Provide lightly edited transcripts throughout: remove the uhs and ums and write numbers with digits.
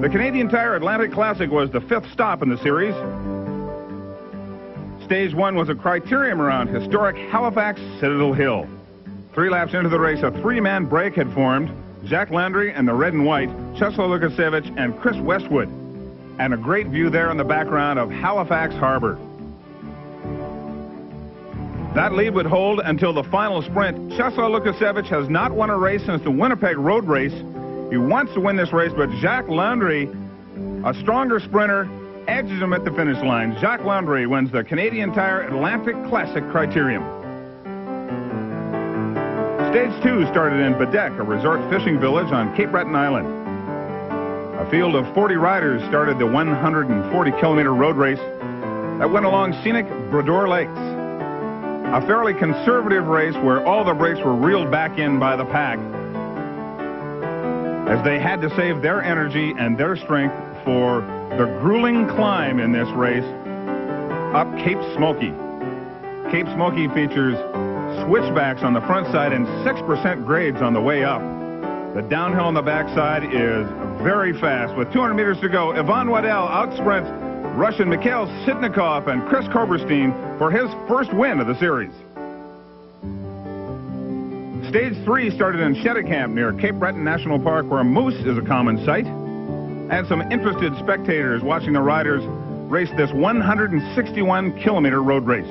The Canadian Tire Atlantic Classic was the 5th stop in the series. Stage 1 was a criterium around historic Halifax Citadel Hill. 3 laps into the race, a 3-man break had formed. Jack Landry and the red and white, Czesław Lukasiewicz and Chris Westwood. And a great view there in the background of Halifax Harbor. That lead would hold until the final sprint. Czesław Lukasiewicz has not won a race since the Winnipeg Road Race. He wants to win this race, but Jack Landry, a stronger sprinter, edges him at the finish line. Jack Landry wins the Canadian Tire Atlantic Classic Criterium. Stage 2 started in Badek, a resort fishing village on Cape Breton Island. A field of 40 riders started the 140-kilometer road race that went along scenic Brodeur Lakes. A fairly conservative race where all the brakes were reeled back in by the pack as they had to save their energy and their strength for the grueling climb in this race up Cape Smoky. Cape Smoky features switchbacks on the front side and 6% grades on the way up. The downhill on the backside is very fast. With 200 meters to go, Ivan Waddell outsprints Russian Mikhail Sitnikov and Chris Koberstein for his first win of the series. Stage 3 started in Cheticamp near Cape Breton National Park, where moose is a common sight, and some interested spectators watching the riders race this 161-kilometer road race.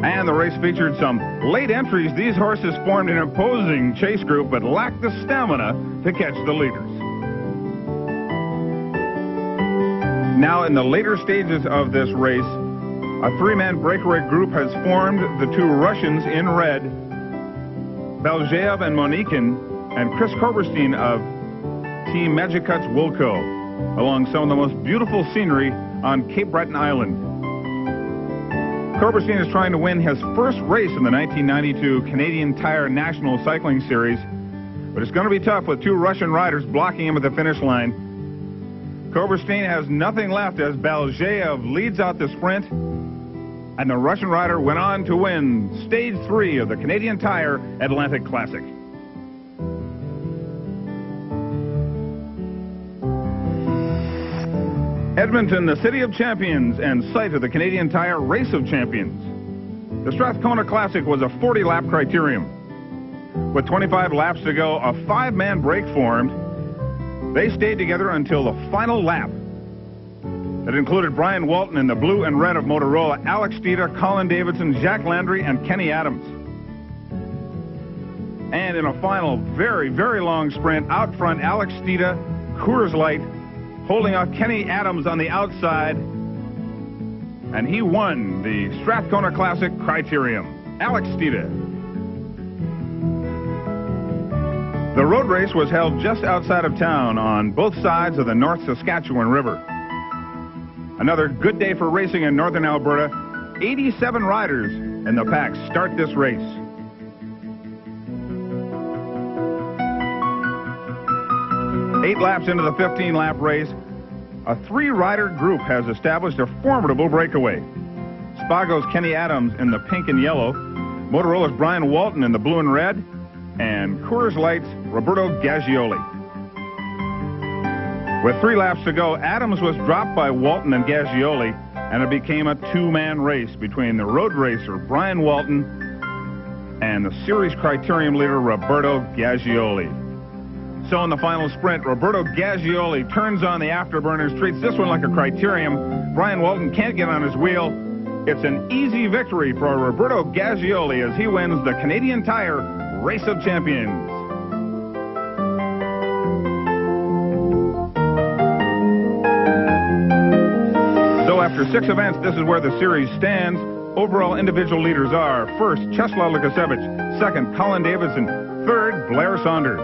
And the race featured some late entries. These horses formed an imposing chase group but lacked the stamina to catch the leaders. Now, in the later stages of this race, a 3-man breakaway group has formed. The 2 Russians in red, Belgeev and Monikin, and Chris Koberstein of Team Magicuts Wilco, along some of the most beautiful scenery on Cape Breton Island. Koberstein is trying to win his first race in the 1992 Canadian Tire National Cycling Series, but it's going to be tough with 2 Russian riders blocking him at the finish line. Koberstein has nothing left as Belgeev leads out the sprint, and the Russian rider went on to win Stage 3 of the Canadian Tire Atlantic Classic. Edmonton, the city of champions and site of the Canadian Tire Race of Champions. The Strathcona Classic was a 40-lap criterium. With 25 laps to go, a 5-man break formed. They stayed together until the final lap. It included Brian Walton in the blue and red of Motorola, Alex Steeda, Colin Davidson, Jack Landry, and Kenny Adams. And in a final, very, very long sprint, out front, Alex Steeda, Coors Light, holding off Kenny Adams on the outside, and he won the Strathcona Classic Criterium. Alex Steeda. The road race was held just outside of town on both sides of the North Saskatchewan River. Another good day for racing in northern Alberta. 87 riders in the pack start this race. Eight laps into the 15-lap race, a 3-rider group has established a formidable breakaway. Spago's Kenny Adams in the pink and yellow, Motorola's Brian Walton in the blue and red, and Coors Light's Roberto Gaggioli. With 3 laps to go, Adams was dropped by Walton and Gaggioli, and it became a 2-man race between the road racer Brian Walton and the series criterium leader Roberto Gaggioli. So in the final sprint, Roberto Gaggioli turns on the afterburners, treats this one like a criterium. Brian Walton can't get on his wheel. It's an easy victory for Roberto Gaggioli as he wins the Canadian Tire Race of Champions. So after 6 events, this is where the series stands. Overall individual leaders are: first, Czesław Lukasiewicz; second, Colin Davidson; third, Blair Saunders.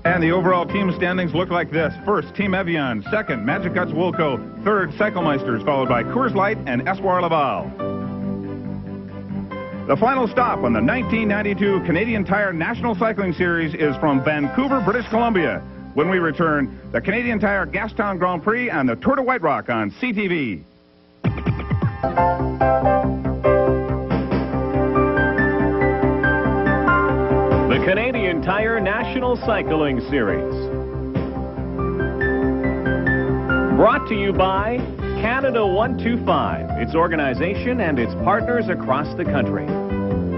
And the overall team standings look like this: first, Team Evian; second, Magicuts Wilco; third, Cyclemeisters, followed by Coors Light and Espoir Laval. The final stop on the 1992 Canadian Tire National Cycling Series is from Vancouver, British Columbia. When we return, the Canadian Tire Gastown Grand Prix and the Tour de White Rock on CTV. the Canadian Tire National Cycling Series. Brought to you by Canada 125, its organization and its partners across the country.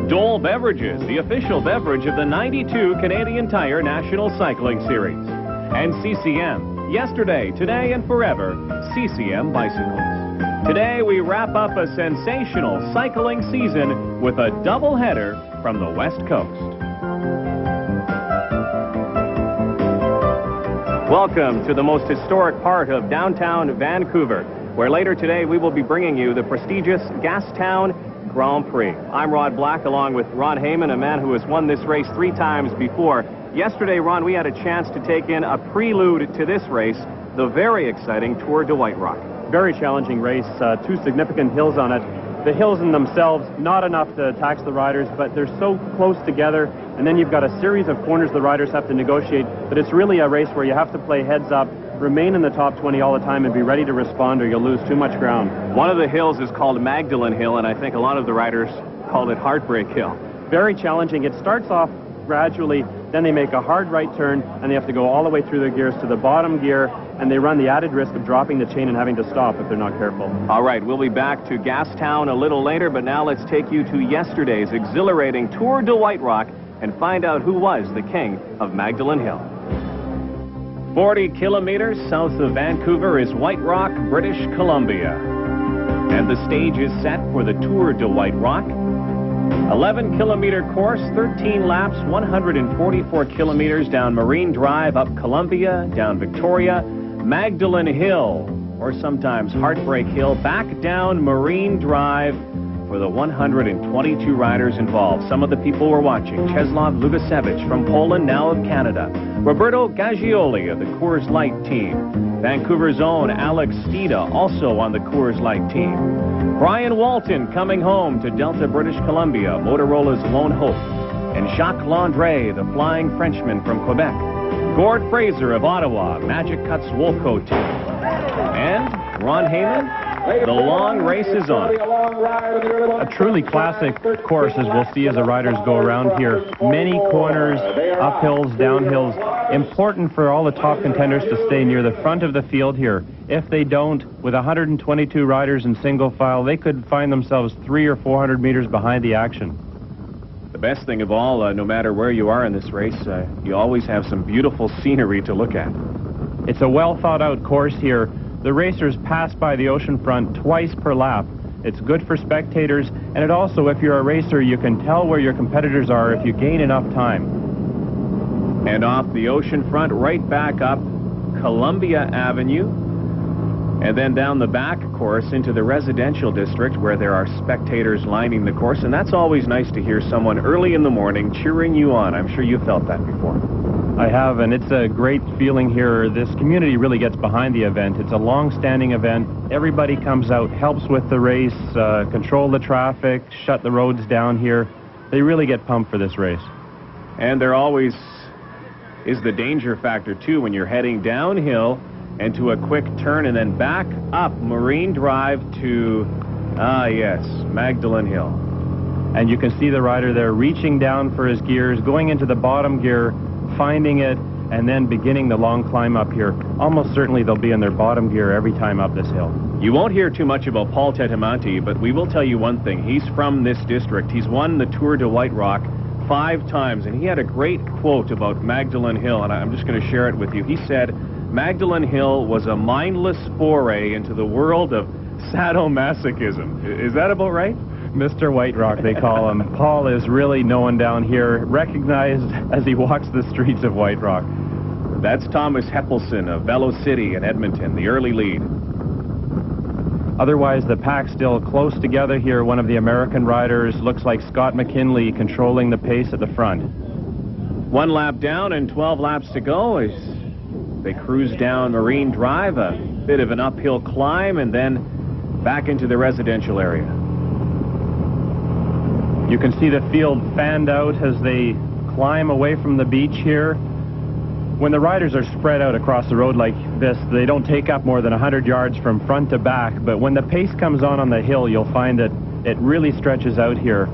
Dole Beverages, the official beverage of the 92 Canadian Tire National Cycling Series. And CCM, yesterday, today, and forever, CCM Bicycles. Today we wrap up a sensational cycling season with a doubleheader from the West Coast. Welcome to the most historic part of downtown Vancouver, where later today we will be bringing you the prestigious Gastown Grand Prix. I'm Rod Black, along with Ron Heyman, a man who has won this race 3 times before. Yesterday, Ron, we had a chance to take in a prelude to this race, the very exciting Tour de White Rock. Very challenging race, 2 significant hills on it. The hills in themselves, not enough to tax the riders, but they're so close together, and then you've got a series of corners the riders have to negotiate, but it's really a race where you have to play heads up, remain in the top 20 all the time, and be ready to respond or you'll lose too much ground. One of the hills is called Magdalen Hill, and I think a lot of the riders call it Heartbreak Hill. Very challenging. It starts off gradually, then they make a hard right turn, and they have to go all the way through their gears to the bottom gear, and they run the added risk of dropping the chain and having to stop if they're not careful. All right, we'll be back to Gastown a little later, but now let's take you to yesterday's exhilarating Tour de White Rock and find out who was the king of Magdalen Hill. 40 kilometers south of Vancouver is White Rock, British Columbia. And the stage is set for the Tour de White Rock. 11-kilometer course, 13 laps, 144 kilometers down Marine Drive, up Columbia, down Victoria, Magdalen Hill, or sometimes Heartbreak Hill, back down Marine Drive for the 122 riders involved. Some of the people we're watching: Czeslaw Lubasiewicz from Poland, now of Canada; Roberto Gaggioli of the Coors Light team; Vancouver's own Alex Stida, also on the Coors Light team; Brian Walton coming home to Delta, British Columbia, Motorola's Lone Hope; and Jacques Landré, the Flying Frenchman from Quebec; Gord Fraser of Ottawa, Magic Cuts Wolco team; and Ron Heyman. The long race is on. A truly classic course, as we'll see as the riders go around here. Many corners, uphills, downhills. Important for all the top contenders to stay near the front of the field here. If they don't, with 122 riders in single file, they could find themselves 300 or 400 meters behind the action. The best thing of all, no matter where you are in this race, you always have some beautiful scenery to look at. It's a well thought out course here. The racers pass by the oceanfront twice per lap. It's good for spectators, and it also, if you're a racer, you can tell where your competitors are if you gain enough time. And off the oceanfront, right back up Columbia Avenue, and then down the back course into the residential district where there are spectators lining the course, and that's always nice to hear someone early in the morning cheering you on. I'm sure you've felt that before. I have, and it's a great feeling here. This community really gets behind the event. It's a long-standing event. Everybody comes out, helps with the race, control the traffic, shut the roads down here. They really get pumped for this race. And there always is the danger factor, too, when you're heading downhill and to a quick turn and then back up Marine Drive to, yes, Magdalen Hill. And you can see the rider there reaching down for his gears, going into the bottom gear, finding it, and then beginning the long climb up here. Almost certainly they'll be in their bottom gear every time up this hill. You won't hear too much about Paul Tetamanti, but we will tell you one thing. He's from this district. He's won the Tour de White Rock 5 times, and he had a great quote about Magdalen Hill, and I'm just going to share it with you. He said, "Magdalen Hill was a mindless foray into the world of sadomasochism." Is that about right? Mr. White Rock, they call him. Paul is really known down here, recognized as he walks the streets of White Rock. That's Thomas Heppelson of Velo City in Edmonton, the early lead. Otherwise, the pack still close together here. One of the American riders looks like Scott McKinley controlling the pace at the front. 1 lap down and 12 laps to go as they cruise down Marine Drive, a bit of an uphill climb, and then back into the residential area. You can see the field fanned out as they climb away from the beach here. When the riders are spread out across the road like this, they don't take up more than 100 yards from front to back, but when the pace comes on the hill, you'll find that it really stretches out here.